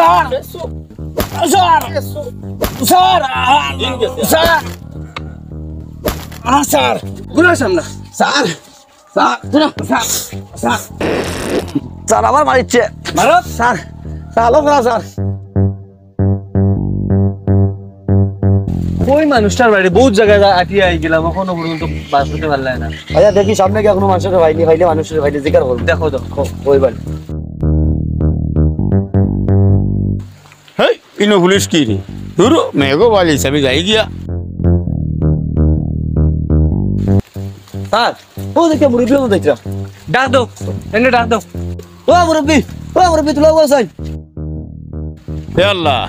Sir sir sir sir sir গুলো সামনা sir sir sir sir sir আবার মারিচ্ছে মারো স্যার স্যার স্যার ওই মানুষটার বাড়ি বহুত জায়গায় আটিয়ে আই গেলাম এখনো পর্যন্ত বাস করতে পারলাম না। আচ্ছা দেখি সামনে কি এখনো মানুষের ভাইনি ভাইলে মানুষের ভাইলে জিজ্ঞাসা করবো। দেখো দেখো ওই বাড়ি হেই ইনো পুলিশ কি রে ধরো মেঘো বালি হিসাবে যাই গিয়া স্যার ও দেখে মুরব্বী তো দেখছিলাম ডাক দাও এনে ডাক দাও ও মুরব্বী তুলা বলছেন হে আল্লাহ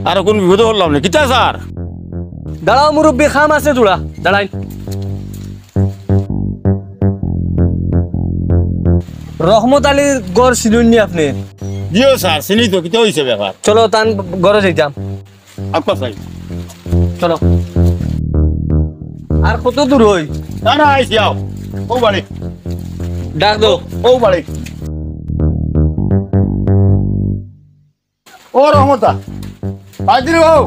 আর কোন বিপদে হলাম না কিতা স্যার দাঁড়াও মুরব্বী খাম আছে তোরা দাঁড়াই রহমত আলীর গড় চিনুননি আপনি জিও স্যার চিনি তো কিতা হইছে ব্যাপার চলো তান গড়ে যাইতাম আপকা চাই চলো আর কত দূর হই না না আইছি আও ও বাড়ি ডাক দাও ও বাড়ি ও রহমতা আইদিরে বাবু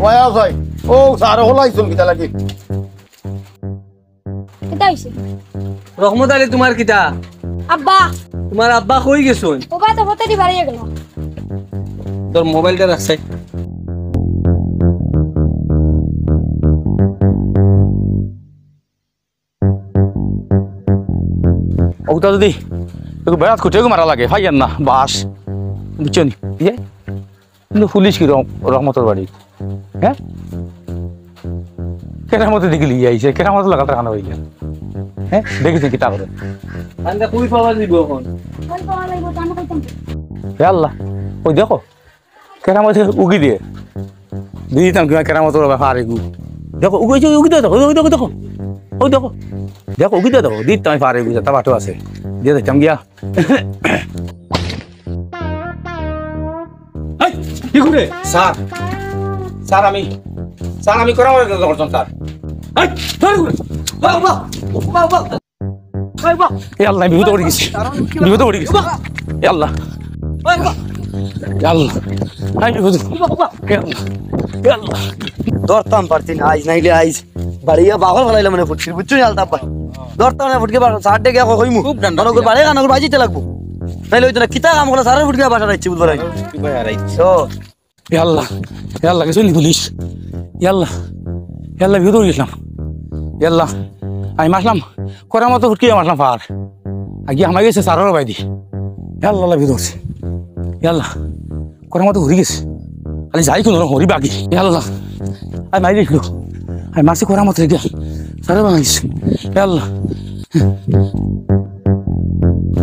ওয়া আসাই ও স্যার হলাইছুন কিতা লাগি এটা হইছে রহমত আলী তোমার কিতা আব্বা তোমার আব্বা কই গেছুন ওবা তো হতে দি বাড়িয়ে গেল তোর মোবাইলটা রাখছে ওটা যদি একটু বেড়াত খুঁটে মারা লাগে ভাইয়ান না বাস বুঝছেন ইয়ে কিন্তু পুলিশ কি রহমতের বাড়ি হ্যাঁ কেনার মতো দেখিলি আইছে কেনার মতো লাগাতে খানা হইলে হ্যাঁ দেখেছি কি তা করে আন্দা কই পাওয়া দিব এখন কোন পাওয়া লাগবে জানো কইতাম হে আল্লাহ ওই দেখো কেনার মধ্যে উগি দিয়ে দিতাম কিনা কেনার মতো ব্যাপার এগু দেখো উগেছে উগি দেখো ওই দেখো দেখো ওই দেখো দেখো উগি দেখো দিতাম আমি পারে বুঝা তা বাটো আছে দিয়ে দেখতাম গিয়া কি করে স্যার স্যার আমি করা মনে করতাম স্যার এই ধর করে বাবা বাবা বাবা এ আল্লাহ বিপদে পড়ে গেছি বিপদে পড়ে গেছি এ আল্লাহ বাবা এ আল্লাহ আমি বিপদে এ আল্লাহ এ আল্লাহ ধরতাম পারতি না আইজ নাইলে আইজ বাড়িয়া বাগল ফলাইলে মানে ফুটকি বুঝছো আলতা পা ধরতাম না ফুটকে বাড়া সাড়ে গিয়া কইমু খুব ডান্ডা নগর বাড়ে কানগর বাজিতে লাগবো তাইলে ওইটা কিতা কাম করলা সারা ফুটকে বাসা রাইছি বুঝবার আই ও এ আল্লাহ কিছু নি পুলিশ এ আল্লাহ বিপদে পড়ে গেছিলাম এ আল্লাহ আমি মাসলাম করার মতো ফুটকি মাসলাম পার আগে আমার গেছে সারার বাইদি এ আল্লাহ বিপদে পড়ছে এ আল্লাহ করার মতো ঘুরে গেছে খালি যাই কোনো হরি বাকি এ আল্লাহ আমি মারি দেখলো আমি মাসে করার মতো রেখে সারা বাঙাইছি এ আল্লাহ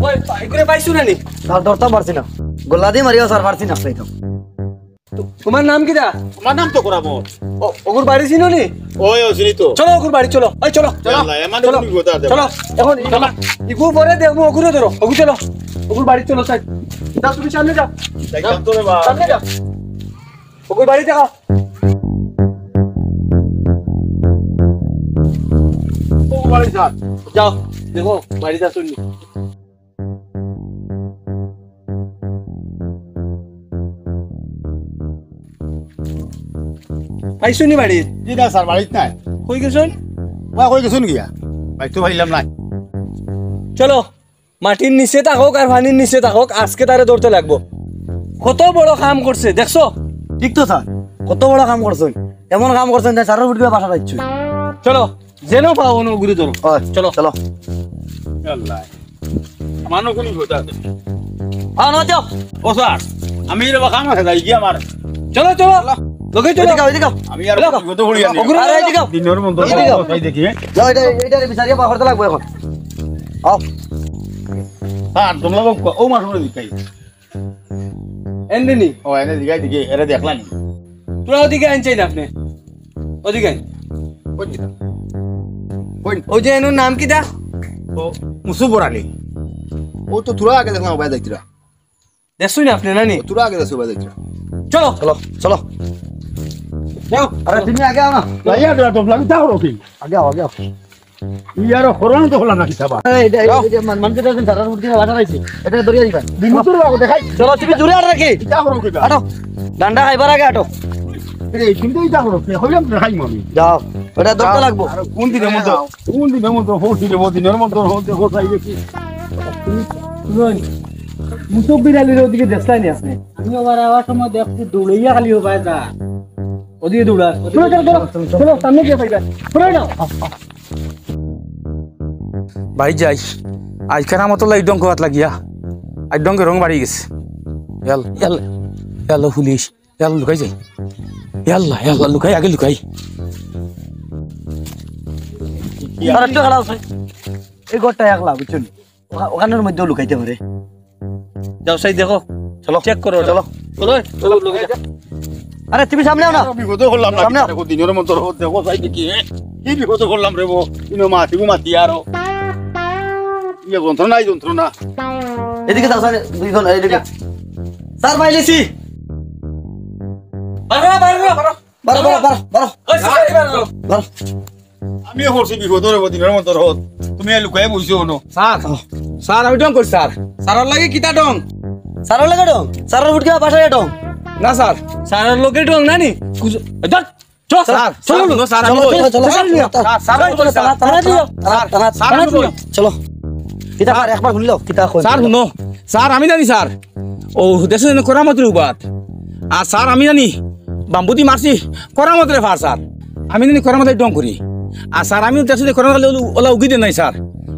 ওই পাই করে পাইছো না নি স্যার ধরতাম পারছি না গোল্লা দিয়ে মারিও স্যার পারছি না তাই তো তোমার নাম কিটা আমার নাম তো করাবো ওগুর বাড়ি চিনো নি ওই চিনি তো চলো ওগুর বাড়ি চলো ওই চলো আল্লাহ এমন চলো তুমি কথা দেব চলো এখন ইগু পরে দেখবো ওগুরে ধরো ওগু চলো ওগুর বাড়ি চলো সাইড যাও তুমি সামনে যাও দেখতাম তো রে বাবা সামনে যাও ওগুর বাড়ি যাও ও বাড়ি যা যাও দেখো বাড়িটা শুননি পাইছুনি বাড়ি জি না স্যার বাড়িতে নাই কই গেছুন ওয়া কই গেছুন গিয়া ভাই তো ভাইলাম নাই চলো মাটির নিচে থাকুক আর পানির নিচে থাকুক আজকে তারে ধরতে লাগবো কত বড় কাম করছে দেখছো ঠিক তো স্যার কত বড় কাম করছেন এমন কাম করছেন যে সারা ফুটকে বাসা রাইছি চলো যেন পাও না গুরু ধরো চলো চলো আল্লাহ আমানো কোন কথা দেব না যাও ও স্যার আমি রে বাকাম আছে যাই গিয়া আমার চলো চলো লোকে চলো এদিকে আমি আর কত হড়ি আনি আরে এদিকে দিনের মধ্যে তাই দেখি যাও এটা বিচারিয়ে পাখরতে লাগবে এখন আও স্যার তোমরা ও মাস মনে দিকাই এন্ডিনি ও এনে দিকাই দিকে এরে দেখলানি তোরা ওদিকে আনছেন আপনি ওদিকে আন। ওই যে এনুর নাম কিটা ও মুসুবর আলী ও তো তুরা আগে দেখলাম ভাই দেখতিরা দেখছুন আপনি নানি তুরা আগে দেখছো ভাই দেখতিরা চলো চলো চলো যাও আরে তুমি আগে আও না লাইয়া দরা তো ফ্লাগ দাও রকি আগে আও ইয়ার হরণ তো হলাম না কিতাবা মানুষের সারার ফুটকি বাসা রাখছে এটা দরিয়া দিবা বিমুতুর বাবু দেখাই চলো তুমি জোরে আর রাখি এটা হরণ কইবা আটো ডান্ডা খাইবার আগে আটো এই কিন্তু এটা হরণ হইলাম না খাই মামি যাও ওটা দরকার লাগবো আর কোন দিনের মধ্যে হইছে রে দিনের মধ্যে হতে কোথায় গেছি মুসব বিড়ালির ওদিকে দেশলাই নি আপনি আমি আবার আওয়ার সময় দেখছি দৌড়াইয়া খালি হবে যা ওদিকে দৌড়া চলো সামনে গিয়ে পাইবা চলো না ভাই যাই আজকের মতো লাই ডঙ্ক হাত লাগিয়া আজ ডঙ্কে রং বাড়ি গেছে ইয়াল্লা পুলিশ ইয়াল্লা লুকাই যাই ইয়াল্লা লুকাই আগে লুকাই আর একটু খেলা আছে এই ঘরটা একলা বুঝছেন ওখানের মধ্যেও লুকাইতে পারে যাও সাই দেখো চলো চেক করো চলো চলো লুকাই যাও আরে তুমি সামনে আও না বিপদ হলাম না সামনে দিনের মধ্যে হতে কোথায় গেছি কি বিপদ হলাম রে ইনো মাতি আরো ইয়ে যন্ত্রণা এদিকে যাও স্যার দুইজন এদিকে স্যার মাইলেছি বারো আমি করছি বিপদ রে দিনের মধ্যে তুমি লুকাই বইছো না স্যার আমি ডং করছি স্যার লাগে কিতা ডং স্যারের লাগে ডং স্যারের ফুটকি বাসায় ডং না স্যার স্যারের লোকে ডং না নি চলো কিতা একবার শুনলো কিতা স্যার শুনো স্যার আমি জানি স্যার ও দেশে করামতের উপাত আর স্যার আমি জানি বাম্বুতি মারছি করামতের ফার স্যার আমি জানি করামতের ডং করি আর স্যার আমি দেশে করামত ওলা উগি দেন নাই স্যার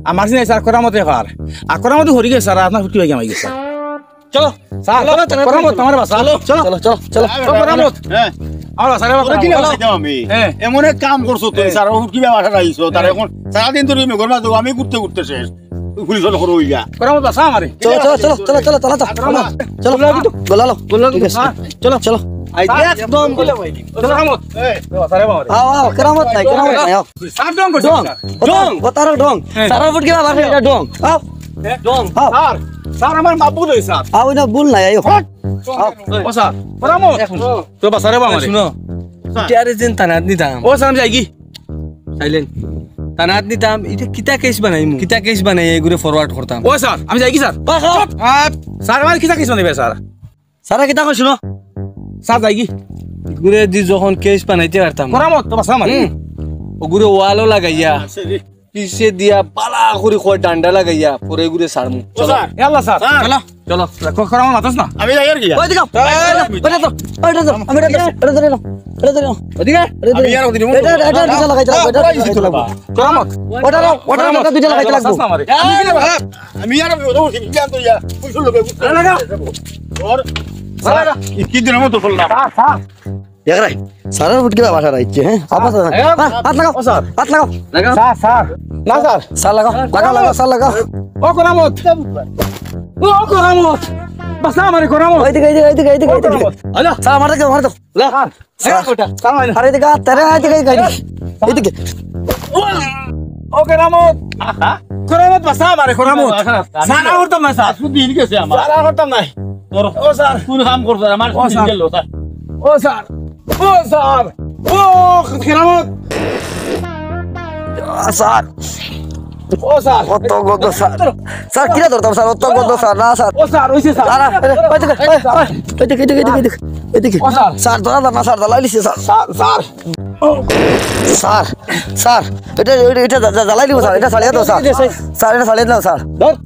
আর মারছি নাই স্যার করামতের ফার আর করামতে হরি গেছে স্যার আপনার ফুটি হয়ে গেছে চলো স্যার করামত আমার বাসা চলো চলো চলো চলো করামত হ্যাঁ আমার বাসা আমি হ্যাঁ। এমন এক কাম করছো তুই স্যার কি ব্যবসা রাইছো তার এখন সারাদিন ধরে ঘর মাঝে আমি ঘুরতে শেষ পুলিশ হলো হই গা করামত বাসা আমারে চলো চলো চলো চলো চলো চলো চলো গোলালো চলো চলো একদম করামত আও আও কেরামত নাই আও স্যার ডং করছি ডং ডং বতার ডং সারা ফুটকি বাসা এটা ডং আও ডং আও স্যার স্যার আমার বাবু লই স্যার আও না ভুল নাই আও ও স্যার করামত তো বাসারে বা আমারে শুনো টিয়ারে যেন তানাত নিতাম ও স্যার আমি যাই কি সাইলেন্ট তানাত নিতাম এটা কিতা কেস বানাইমু কিতা কেস বানাই এগুলো ফরওয়ার্ড করতাম ও স্যার আমি যাই কি স্যার স্যার আমার কিতা কিছু নেবে স্যার সারা কিতা কই শুনো স্যার যাই কি এগুলো দি যখন কেস বানাইতে পারতাম করামত তো বাসা আমারে ওগুলো ওয়ালও লাগাইয়া পিছে দিয়া পালা করে কয় ডান্ডা লাগাইয়া পরে এগুলো সারমু চলো ইয়াল্লা স্যার চলো চলো করামত মাতাস না আমি যাই আর কি ওই দিকে ওইটা তো আমি এটা ধরে নাও ওদিকে আমি আর ওদিকে এটা দুইটা লাগাইতে লাগবে করামত ওটা দুইটা লাগাইতে লাগবে বাতাস না আমারে আমি আর কি জানতো ইয়া পুলিশ লোকে আর কি দিনের মতো হলাম দেখরাই সারার ফুটকি বাসা রাইছে হ্যাঁ হাত লাগাও হাত লাগাও স্যার স্যার না স্যার স্যার লাগাও স্যার লাগাও ও করামত ও করামত বাসা আমারে করামত এইদিকে আলা স্যার মার দাও স্যার স্যার মাইনা আরে এদিকে তেরে এইদিকে ও করামত করামত বাসা আমারে করামত স্যার করতাম না স্যার দিন গেছে আমার স্যার করতাম নাই ও স্যার কোন কাম করছ আমার দিন গেল স্যার ও স্যার ও স্যার ও করামত স্যার ও স্যার কত গদ স্যার স্যার কিরা ধরতাম স্যার অত গদ স্যার না স্যার ও স্যার ওইছে স্যার এইদিকে স্যার ধরা না স্যার জ্বালাইছে স্যার স্যার স্যার স্যার এটা জ্বালাই দিব স্যার এটা সালিয়ে দাও স্যার স্যার এটা সালিয়ে দাও স্যার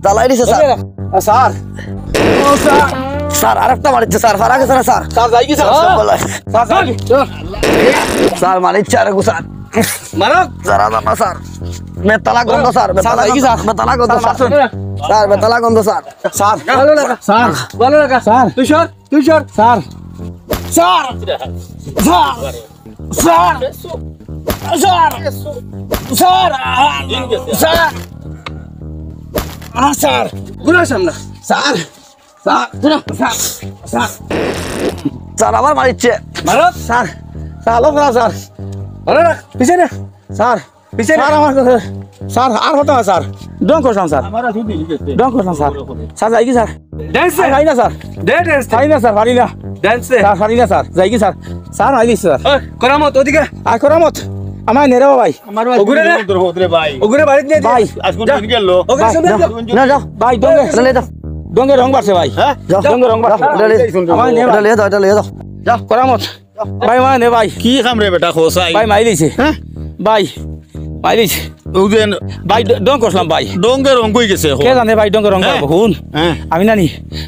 জ্বালাই দিছে স্যার স্যার ও স্যার স্যার আরেকটা মারিচ্ছে স্যার ফারা গেছে না স্যার স্যার যাই কি স্যার স্যার যাই কি স্যার মারিচ্ছে আর স্যার মারো স্যার না স্যার মেতালা গন্ধ স্যার মেতালা গন্ধ স্যার স্যার মেতালা গন্ধ স্যার স্যার ভালো লাগা স্যার ভালো লাগা স্যার তুই সর sir sir sir sir sir sir sir sir গুনা সামনে sir sir sir sir sir আবার মারিচ্ছে মারো স্যার স্যার লোক স্যার ভালো লাগ পিছনে স্যার পিছনে স্যার আমার স্যার আর হতো না স্যার ডং করছাম স্যার আমার আছে দিন গেছে ডং করছাম স্যার স্যার যাই কি স্যার ড্যান্স খাই না স্যার ড্যান্স খাই না স্যার পারি না ড্যান্স স্যার পারি না স্যার যাই কি স্যার স্যার আই দিছে স্যার করামত ওদিকে আই করামত আমার নেরে ভাই আমার ওগুরে রে? ওগুরে ভাই ওগুরে বাড়িতে নিয়ে ভাই আজকে দিন গেল ওকে ভাই, শুনে যাও, না যাও ভাই ডঙ্গে এটা লিয়ে যাও ডঙ্গে রং বাড়ছে ভাই হ্যাঁ যাও ডঙ্গে রং বাড়ছে এটা লিয়ে আমার নে এটা লিয়ে দাও এটা লিয়ে দাও যাও করামত ভাই মা নে ভাই কি খাম রে বেটা খোসাই ভাই মাই দিছে হ্যাঁ ভাই মাই দিছে ওদের ভাই ডং করলাম ভাই ডঙ্গে রং কই গেছে কে জানে ভাই ডঙ্গে রং হ্যাঁ। করবো শুন হ্যাঁ আমি নানি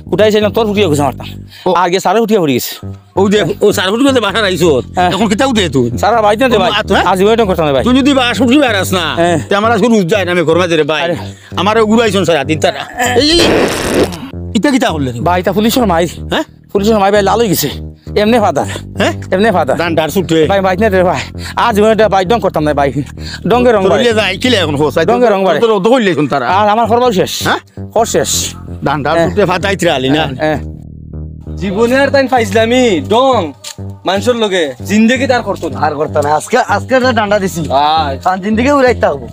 কুটাইছিলাম তোর ফুটিয়ে গেছে মারতাম আগে সারে ফুটিয়ে পড়ে গেছে ও দেখ ও সারফুট মধ্যে বাসা রাইছো হ্যাঁ। এখন কিতাও দে তুই সারা ভাই না দে ভাই হ্যাঁ? আজ ওই ডং করতাম না ভাই তুই যদি বাসা ফুটি বেরাস না হ্যাঁ। তে আমার আজকে রুজ যায় না আমি ঘর মাঝে রে ভাই আরে। আমার উড়াইছন স্যার দিন তারা এই ইটা কিতা করলেন ভাই তা পুলিশের মাই হ্যাঁ পুলিশের মাই ভাই লাল হয়ে গেছে এমনি ফাদার হ্যাঁ এমনি ফাদার ডান ডার ছুটে ভাই ভাই না রে ভাই আজ ওই ভাই ডং করতাম না ভাই ডঙ্গে রং ভাই তোরলে যাই কিলে এখন খোসাই ডঙ্গে রং বাড়ে। তোর দইলে কোন তারা আর আমার খরবাও শেষ হ্যাঁ? খর শেষ ডান ডার হ্যাঁ। ছুটে ফাটাইতে আলি না হ্যাঁ জীবনে আর তাই ফাইজলামি ডং মানুষের লগে জিন্দেগি তার করতো না আর করতে না আজকে আজকে একটা ডান্ডা দিছি ভাই কান জিন্দিগি উড়াইতে হবো